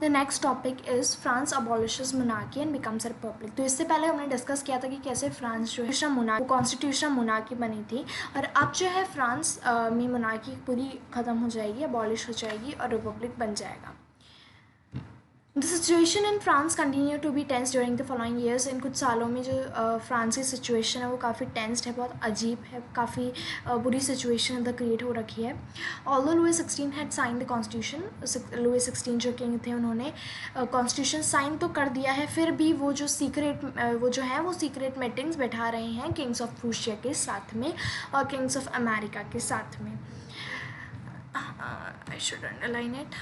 The next topic is France अबॉलिशेस monarchy and becomes a republic. तो इससे पहले हमने डिस्कस किया था कि कैसे फ्रांस जो है कॉन्स्टिट्यूशनल मोनार्की बनी थी, और अब जो है फ्रांस में मोनार्की पूरी ख़त्म हो जाएगी, अबॉलिश हो जाएगी और रिपब्लिक बन जाएगा। The situation in France continue to be tense during the following years. इन कुछ सालों में जो फ्रांस की सिचुएशन है वो काफ़ी टेंस्ड है, बहुत अजीब है, काफ़ी बुरी सिचुएशन इधर क्रिएट हो रखी है। Although Louis 16 had sign the constitution, Louis 16 जो किंग थे उन्होंने कॉन्स्टिट्यूशन साइन तो कर दिया है, फिर भी वो जो सीक्रेट मीटिंग्स बैठा रहे हैं किंग्स ऑफ प्रूशिया के साथ में और किंग्स ऑफ अमेरिका के साथ में। I should underline it.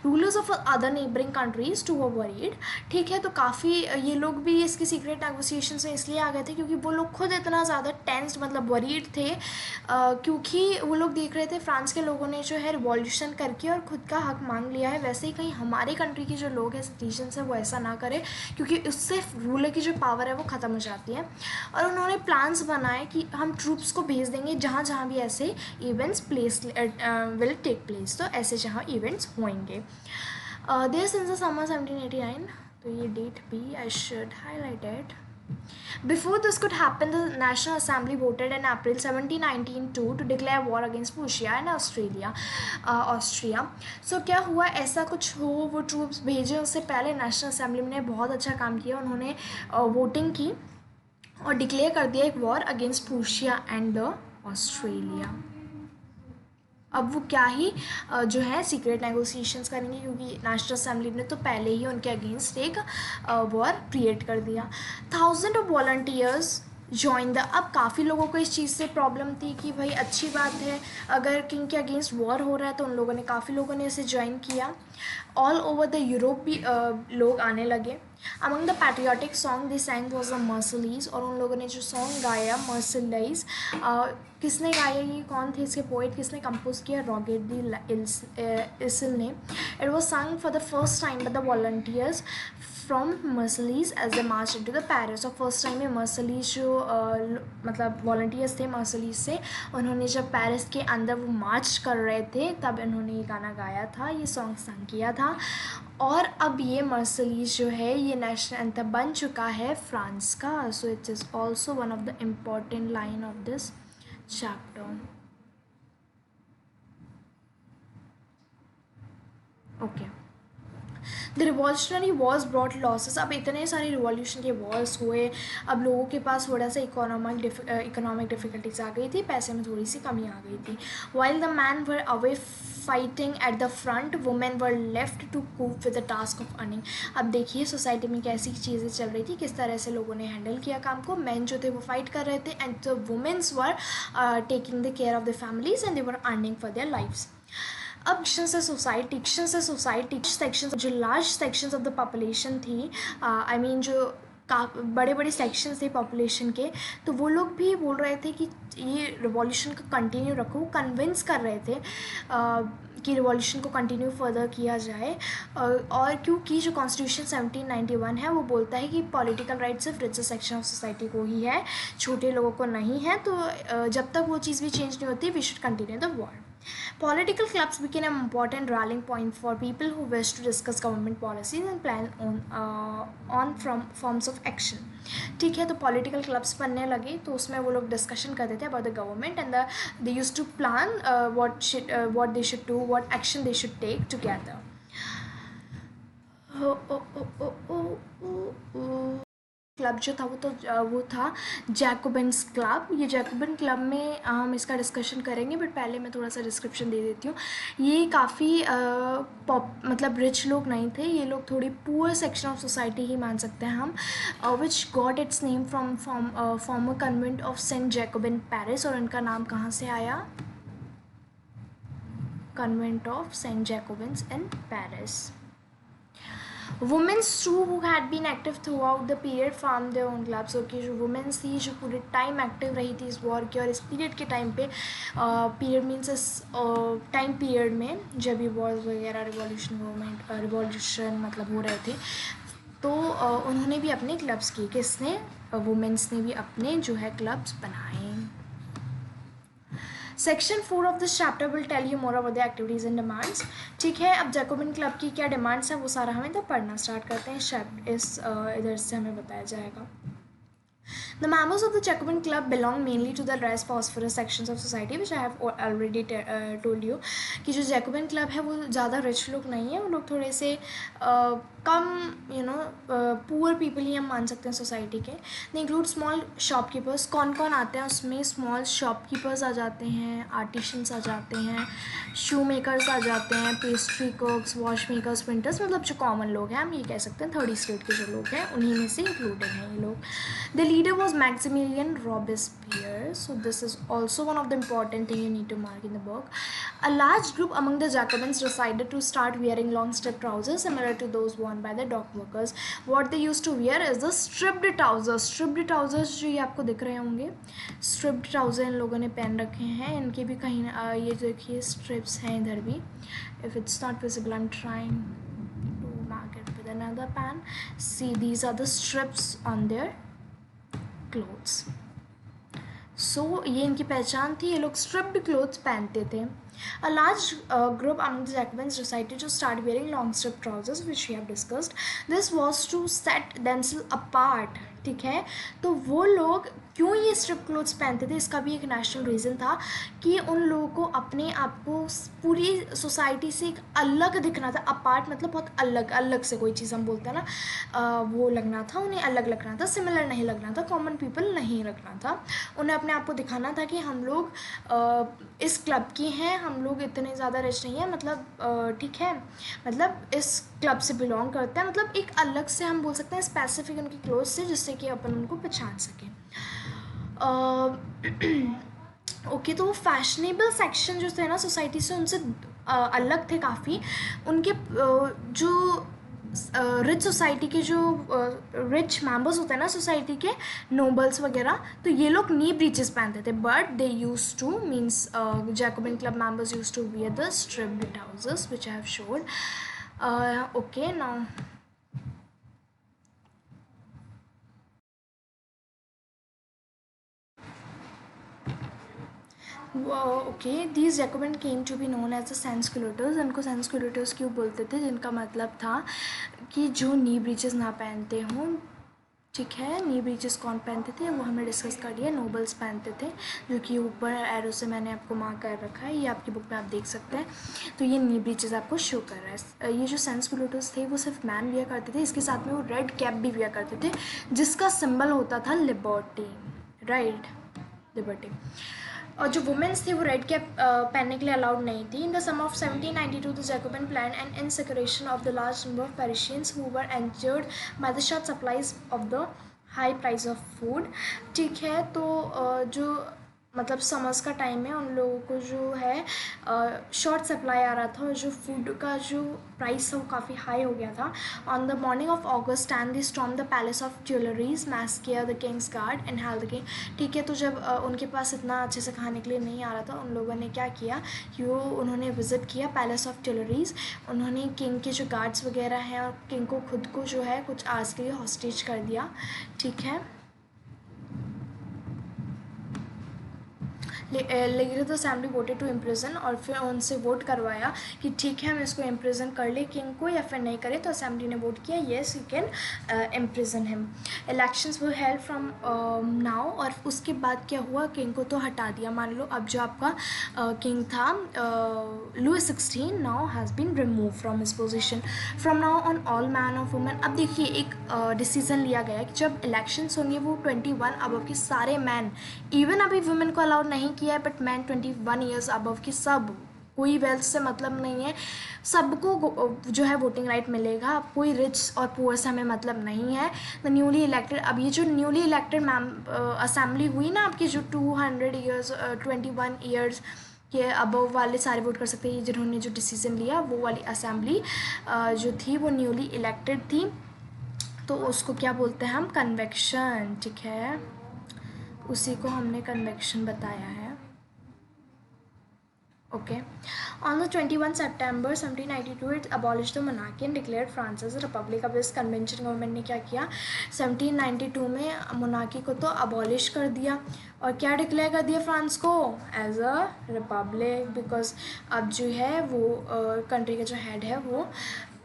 Rulers of other neighbouring countries too were worried. ठीक है, तो काफ़ी ये लोग भी इसकी सीक्रेट नेगोशिएशन से इसलिए आ गए थे क्योंकि वो लोग खुद इतना ज़्यादा टेंस्ड मतलब वरीड थे, क्योंकि वो लोग देख रहे थे फ्रांस के लोगों ने जो है रिवॉल्यूशन करके और ख़ुद का हक मांग लिया है, वैसे ही कहीं हमारे कंट्री के जो लोग हैं सिटीजन्स हैं वो ऐसा ना करे, क्योंकि उससे रूलर की जो पावर है वो ख़त्म हो जाती है। और उन्होंने प्लान्स बनाए कि हम ट्रूप्स को भेज देंगे जहाँ जहाँ भी ऐसे इवेंट्स विल टेक प्लेस, तो ऐसे जहाँ इवेंट्स होंगे। देयर सिंस द समर 1789, तो ये डेट भी I should highlight it. Before this could happen, the National Assembly voted in April 1792 to declare war against Prussia and Austria. So क्या हुआ, ऐसा कुछ हो, वो ट्रूप्स भेजे उससे पहले नेशनल असेंबली ने बहुत अच्छा काम किया, उन्होंने वोटिंग की और डिक्लेयर कर दिया एक war against Prussia and the Australia. अब वो क्या ही जो है सीक्रेट नेगोशिएशंस करेंगे, क्योंकि नेशनल असेंबली ने तो पहले ही उनके अगेंस्ट एक वॉर क्रिएट कर दिया। 1000 ऑफ वॉलंटियर्स जॉइन द। अब काफ़ी लोगों को इस चीज़ से प्रॉब्लम थी कि भाई अच्छी बात है अगर किंग के अगेंस्ट वॉर हो रहा है, तो उन लोगों ने काफ़ी लोगों ने इसे ज्वाइन किया। ऑल ओवर द यूरोप भी लोग आने लगे। Among the patriotic song they sang was the Marseillaise, और उन लोगों ने जो सॉन्ग गाया मर्सिलाइज, किसने गाया, ये कौन थे इसके पोइट, किसने कंपोज किया, रॉगेट दी इसिल ने। It was sung for the first time by the volunteers from Marseilles as the march into the Paris. और फर्स्ट टाइम में मर्सिलीज जो मतलब वॉलंटियर्स थे मर्सिलीज से, उन्होंने जब पेरिस के अंदर वो मार्च कर रहे थे तब इन्होंने ये गाना गाया था, ये सॉन्ग संग किया था। और अब ये मर्सिलीज जो है ये नेशनल एंथम बन चुका है फ्रांस का। So it is also one of the important line of this chapter. Okay, the revolutionary Wars brought losses. अब इतने सारे रिवॉल्यूशन के वॉर्स हुए, अब लोगों के पास थोड़ा सा इकोनॉमिक डिफिकल्टीज आ गई थी, पैसे में थोड़ी सी कमी आ गई थी। While the men were away fighting at the front, women were left to cope with the task of earning. अब देखिए सोसाइटी में कैसी चीज़ें चल रही थी, किस तरह से लोगों ने हैंडल किया काम को। मैन जो थे वो फाइट कर रहे थे and the womens were taking the care of the families and they were earning for their lifes. अब सोसाइटी सेक्शंस जो large sections of the population थी, आई मीन जो बड़े बड़े सेक्शंस थे पॉपुलेशन के, तो वो लोग भी बोल रहे थे कि ये रिवॉल्यूशन को कंटिन्यू रखो, कन्विंस कर रहे थे कि रिवॉल्यूशन को कंटिन्यू फर्दर किया जाए। और क्योंकि जो कॉन्स्टिट्यूशन 1791 है वो बोलता है कि पॉलिटिकल राइट सिर्फ रिचर सेक्शन ऑफ सोसाइटी को ही है, छोटे लोगों को नहीं है। तो जब तक वो चीज़ भी चेंज नहीं होती, we should continue the war. Political clubs became an important rallying point for people who wished to discuss government policies and plan on from forms of action. ठीक है, तो पॉलिटिकल क्लब्स बनने लगे, तो उसमें वो लोग डिस्कशन करते थे about the government and they used to plan what they should do, what action they should take together. Club जो था वो था जैकोबिन्स क्लब। ये जैकोबिन क्लब में हम इसका डिस्कशन करेंगे, बट पहले मैं थोड़ा सा डिस्क्रिप्शन दे देती हूँ। ये काफ़ी मतलब रिच लोग नहीं थे, ये लोग थोड़ी पुअर सेक्शन ऑफ सोसाइटी ही मान सकते हैं हम, which got its name from former convent of saint Jacobin Paris. और इनका नाम कहाँ से आया, convent of saint Jacobins in Paris. Womens too who had been active throughout the period form their own clubs. Okay, जो womens थी जो पूरे टाइम एक्टिव रही थी इस वॉर की, और इस पीरियड के टाइम पे पीरियड मीन्स इस टाइम पीरियड में जब ये वॉर वगैरह रिवॉल्यूशन मतलब हो रहे थे, तो उन्होंने भी अपने क्लब्स किए। किसने, वुमेंस ने भी अपने जो है क्लब्स बनाए। Section 4 of this chapter will tell you more about the activities and demands. ठीक है, अब जैकोबिन क्लब की क्या डिमांड्स हैं वो सारा हमें तो पढ़ना स्टार्ट करते हैं। इस इधर से हमें बताया जाएगा। The members of the Jacobin Club belong mainly to the less prosperous sections of society, which I have already told you कि जो जैकोबिन क्लब है वो ज़्यादा रिच लोग नहीं है, वो लोग थोड़े से कम पुअर पीपल ही हम मान सकते हैं सोसाइटी के। They include small shopkeepers. कौन कौन आते हैं उसमें? स्मॉल शॉपकीपर्स आ जाते हैं, आर्टिशंस आ जाते हैं, शू मेकर्स आ जाते हैं, पेस्ट्री कुक्स, वॉश मेकर्स, प्रिंटर्स, मतलब जो कॉमन लोग हैं हम ये कह सकते हैं थर्ड स्टेट के जो लोग हैं उन्हीं में से इंक्लूडेड हैं ये लोग। The leader was Maximilian Robespierre, so this is also one of the important thing you need to mark in the book. A large group among the Jacobins decided to start wearing long striped trousers similar to those worn by the dock workers. What they used to wear is the stripped trousers. Stripped trousers जो ये आपको दिख रहे होंगे, stripped trousers इन लोगों ने पहन रखे हैं। इनके भी कहीं ये देखिए strips हैं इधर भी। If it's not visible, I'm trying to mark it with another pen. See, these are the strips on their clothes. So ये इनकी पहचान थी, ये लोग स्ट्रिप्ड क्लोथ्स पहनते थे। A large group among the Jacobins decided to start wearing long strip trousers, which we have discussed. This was to set themselves apart. ठीक है, तो वो लोग क्यों ये स्ट्रिप क्लोथ्स पहनते थे, इसका भी एक नेशनल रीज़न था कि उन लोगों को अपने आप को पूरी सोसाइटी से एक अलग दिखना था। अपार्ट मतलब बहुत अलग, अलग से कोई चीज़ हम बोलते हैं ना, वो लगना था, उन्हें अलग लगना था, सिमिलर नहीं लगना था, कॉमन पीपल नहीं लगना था। उन्हें अपने आप को दिखाना था कि हम लोग इस क्लब के हैं, हम लोग इतने ज़्यादा रिच नहीं हैं, मतलब ठीक है, मतलब इस क्लब से बिलोंग करते हैं, मतलब एक अलग से हम बोल सकते हैं स्पेसिफिक उनके क्लोथ्स से, जिससे कि अपन उनको पहचान सकें। ओके, तो वो फैशनेबल सेक्शन जो थे ना सोसाइटी से, उनसे अलग थे काफ़ी। उनके जो रिच सोसाइटी के जो रिच मेंबर्स होते हैं ना सोसाइटी के, नोबल्स वगैरह, तो ये लोग नी ब्रीचेस पहनते थे, but they use to means Jacobin club members use to wear the striped trousers which I have showed. Okay, now okay, these Jacobin came to be known as the sansculottes. इनको sansculottes क्यों बोलते थे? जिनका मतलब था कि जो नी breaches ना पहनते हों। ठीक है, नी ब्रीचेस कौन पहनते थे वो हमने डिस्कस कर लिया, नोबल्स पहनते थे, जो कि ऊपर एरो से मैंने आपको मार्क कर रखा है, ये आपकी बुक में आप देख सकते हैं। तो ये नी ब्रीचेस आपको शो कर रहा है। ये जो सेंसक्यूलेटर्स थे वो सिर्फ मैन वियर करते थे, इसके साथ में वो रेड कैप भी वियर करते थे जिसका सिंबल होता था लिबर्टी, राइट, लिबर्टी। और जो वुमेन्स थी वो रेड कैप पहनने के लिए अलाउड नहीं थी। In the summer of 1792 the Jacobin plan and insurrection of the large number of Parisians who were injured by the short supplies of the high price of food. ठीक है, तो जो मतलब समर्स का टाइम है, उन लोगों को जो है शॉर्ट सप्लाई आ रहा था और जो फूड का जो प्राइस था वो काफ़ी हाई हो गया था। On the morning of August and they storm the palace of Tuileries मैस किया the king's guard and held the king. ठीक है, तो जब उनके पास इतना अच्छे से खाने के लिए नहीं आ रहा था, उन लोगों ने क्या किया कि वो उन्होंने विज़िट किया पैलेस ऑफ ट्यूलरीज। उन्होंने किंग के जो गार्ड्स वगैरह हैं और किंग को खुद को जो है कुछ आवर्स के लिए हॉस्टेज कर दिया। ठीक है, later the assembly voted to imprison, और फिर उनसे वोट करवाया कि ठीक है हम इसको इम्प्रिजन कर ले किंग को या फिर नहीं करें। तो असेंबली ने वोट किया yes you can imprison him. Elections वो हेल्ड फ्रॉम नाउ, और उसके बाद क्या हुआ, किंग को तो हटा दिया। मान लो अब जो आपका किंग था Louis 16 now has been remove from his position. From now on all men of women, अब देखिए एक डिसीजन लिया गया है कि जब इलेक्शंस होंगे वो 21 अबव के सारे मैन, इवन अभी वुमेन को अलाउड नहीं किया है, बट मैन 21 ईयर्स अबव के सब, कोई वेल्थ से मतलब नहीं है, सबको जो है वोटिंग राइट मिलेगा। कोई रिच और पुअर से हमें मतलब नहीं है। द न्यूली इलेक्टेड, अब ये जो न्यूली इलेक्टेड असेंबली हुई ना आपकी, जो 200 ईयर्स 21 ईयर्स के अबव वाले सारे वोट कर सकते हैं, जिन्होंने जो डिसीजन लिया वो वाली असेंबली जो थी वो न्यूली इलेक्टेड थी, तो उसको क्या बोलते हैं हम, कन्वेक्शन। ठीक है, उसी को हमने कन्वेक्शन बताया है। Okay. On the 21 September 1792 it abolished the monarchy and declared France as a republic. अब इस कन्वेंशन गवर्नमेंट ने क्या किया, 1792 में मोनार्की को तो अबॉलिश कर दिया और क्या डिक्लेयर कर दिया फ्रांस को एज अ रिपब्लिक, बिकॉज अब जो है वो कंट्री का जो हेड है वो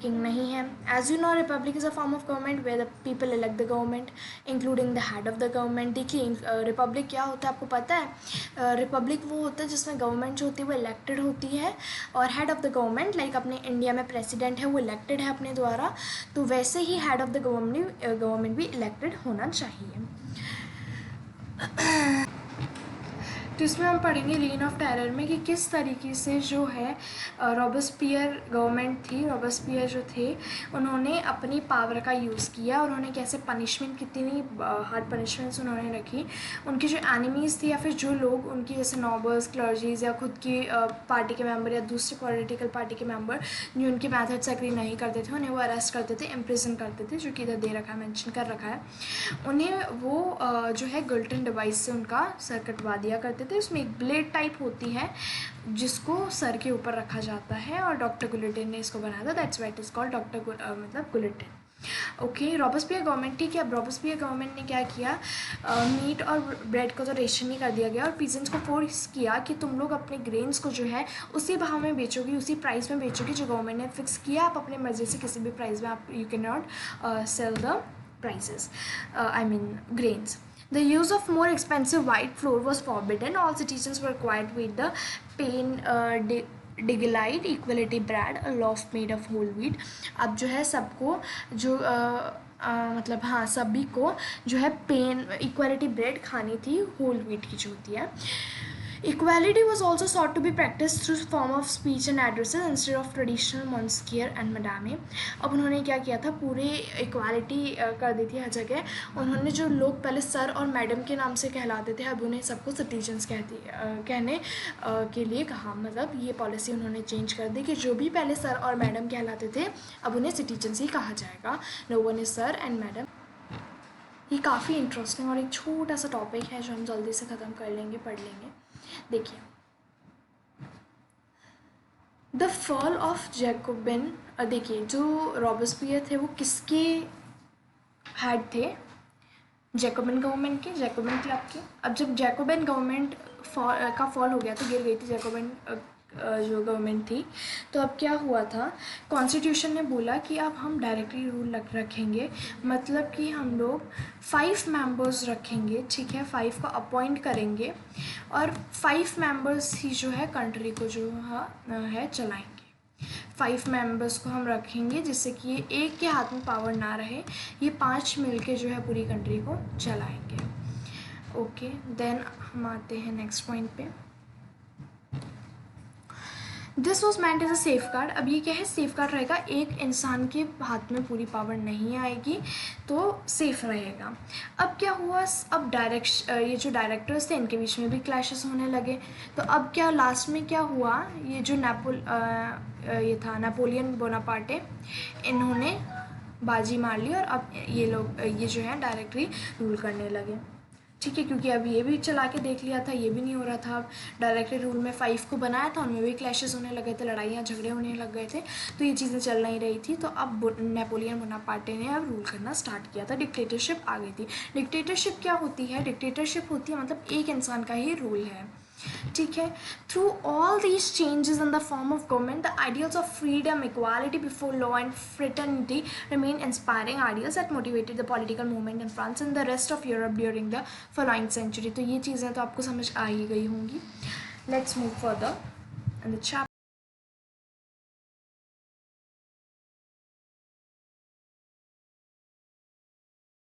किंग नहीं है. As you know republic is a form of government where the people elect the government including the head of the government. देखिए रिपब्लिक क्या होता है आपको पता है, रिपब्लिक वो होता है जिसमें गवर्नमेंट जो होती है वो इलेक्टेड होती है और head of the government like अपने इंडिया में प्रेसिडेंट है वो इलेक्टेड है अपने द्वारा, तो वैसे ही हेड ऑफ द गवर्नमेंट भी इलेक्टेड होना चाहिए. तो इसमें हम पढ़ेंगे रेन ऑफ टेरर में कि किस तरीके से जो है रॉबेस्पियर गवर्नमेंट थी, रॉबेस्पियर जो थे उन्होंने अपनी पावर का यूज़ किया, उन्होंने कैसे पनिशमेंट, कितनी हार्ड पनिशमेंट्स उन्होंने रखी. उनके जो एनिमीज़ थे या फिर जो लोग उनकी जैसे नॉबल्स, क्लर्जीज़ या खुद की पार्टी के मेंबर या दूसरे पॉलिटिकल पार्टी के मेंबर जो उनके मैथड से एग्री नहीं करते थे उन्हें वो अरेस्ट करते थे, इम्प्रिजन करते थे, जो कि इधर दे रखा है, मेंशन कर रखा है. उन्हें वो जो है गुल्टन डिवाइस से उनका सर कटवा दिया करते थे. उसमें एक ब्लेड टाइप होती है जिसको सर के ऊपर रखा जाता है और डॉक्टर गुलिटिन ने इसको बनाया था, that's why it is called मतलब गुलिटिन. ओके. रॉबेस्पियर गवर्नमेंट, ठीक है. अब रॉबेस्पियर गवर्नमेंट ने क्या किया, मीट और ब्रेड को तो रेशन नहीं कर दिया गया और पीजेंट्स को फोर्स किया कि तुम लोग अपने ग्रेन्स को जो है उसी भाव में बेचोगे, उसी प्राइस में बेचोगे जो गवर्नमेंट ने फिक्स किया. आप अपने मर्जी से किसी भी प्राइस में आप you can not sell the prices, I mean grains. The use of more expensive white flour was forbidden. All citizens were required to eat the plain Digilite equality bread, a loaf made of whole wheat. अब जो है सबको जो मतलब हाँ सभी को जो है पेन इक्वालिटी ब्रेड खानी थी, होल व्हीट की जो होती है. Equality was also sought to be practiced through form of speech and addresses instead of traditional monsieur and madame. अब उन्होंने क्या किया था, पूरे इक्वालिटी कर दी थी हर जगह. उन्होंने जो लोग पहले सर और मैडम के नाम से कहलाते थे अब उन्हें सबको सिटीजन्स कहने के लिए कहा. मतलब ये पॉलिसी उन्होंने चेंज कर दी कि जो भी पहले सर और मैडम कहलाते थे अब उन्हें सिटीजन्स ही कहा जाएगा. No one is sir and madam. ये काफ़ी इंटरेस्टिंग और एक छोटा सा टॉपिक है जो हम जल्दी से ख़त्म कर लेंगे, पढ़ लेंगे. देखिए द फॉल ऑफ जैकोबिन. देखिए जो रॉबेस्पियर थे वो किसके हेड थे, जैकोबिन गवर्नमेंट के, जैकोबिन क्लब के. अब जब जैकोबिन गवर्नमेंट का फॉल हो गया तो गिर गई थी जैकोबिन जो गवर्नमेंट थी, तो अब क्या हुआ था, कॉन्स्टिट्यूशन ने बोला कि अब हम डायरेक्टली रूल रखेंगे, मतलब कि हम लोग 5 मेंबर्स रखेंगे, ठीक है, 5 को अपॉइंट करेंगे और 5 मेंबर्स ही जो है कंट्री को जो है चलाएंगे. 5 मेंबर्स को हम रखेंगे जिससे कि ये एक के हाथ में पावर ना रहे, ये 5 मिलके जो है पूरी कंट्री को चलाएंगे. ओके. देन हम आते हैं नेक्स्ट पॉइंट पे. This was meant as a safeguard. अब ये क्या है, सेफ गार्ड रहेगा, एक इंसान के हाथ में पूरी पावर नहीं आएगी तो सेफ रहेगा. अब क्या हुआ, अब ये जो डायरेक्टर्स थे इनके बीच में भी क्लैशेस होने लगे. तो अब क्या लास्ट में क्या हुआ, ये जो ये था नेपोलियन बोनापार्टे, इन्होंने बाजी मार ली और अब ये जो है डायरेक्टली रूल करने लगे. ठीक है, क्योंकि अब ये भी चला के देख लिया था, ये भी नहीं हो रहा था. अब डायरेक्टली रूल में 5 को बनाया था, उनमें भी क्लैशेस होने लगे थे, लड़ाइयाँ झगड़े होने लग गए थे, तो ये चीज़ें चल नहीं रही थी. तो अब नेपोलियन बोनापार्टे ने अब रूल करना स्टार्ट किया था. डिक्टेटरशिप आ गई थी. डिक्टेटरशिप क्या होती है, डिक्टेटरशिप होती है मतलब एक इंसान का ही रूल है. ठीक है. Through all these changes in the form of government the ideals of freedom, equality before law and fraternity remain inspiring ideals that motivated the political movement in France and the rest of Europe during the following century. तो ये चीज़ें तो आपको समझ आ ही गई होंगी. Let's move further in the chapter.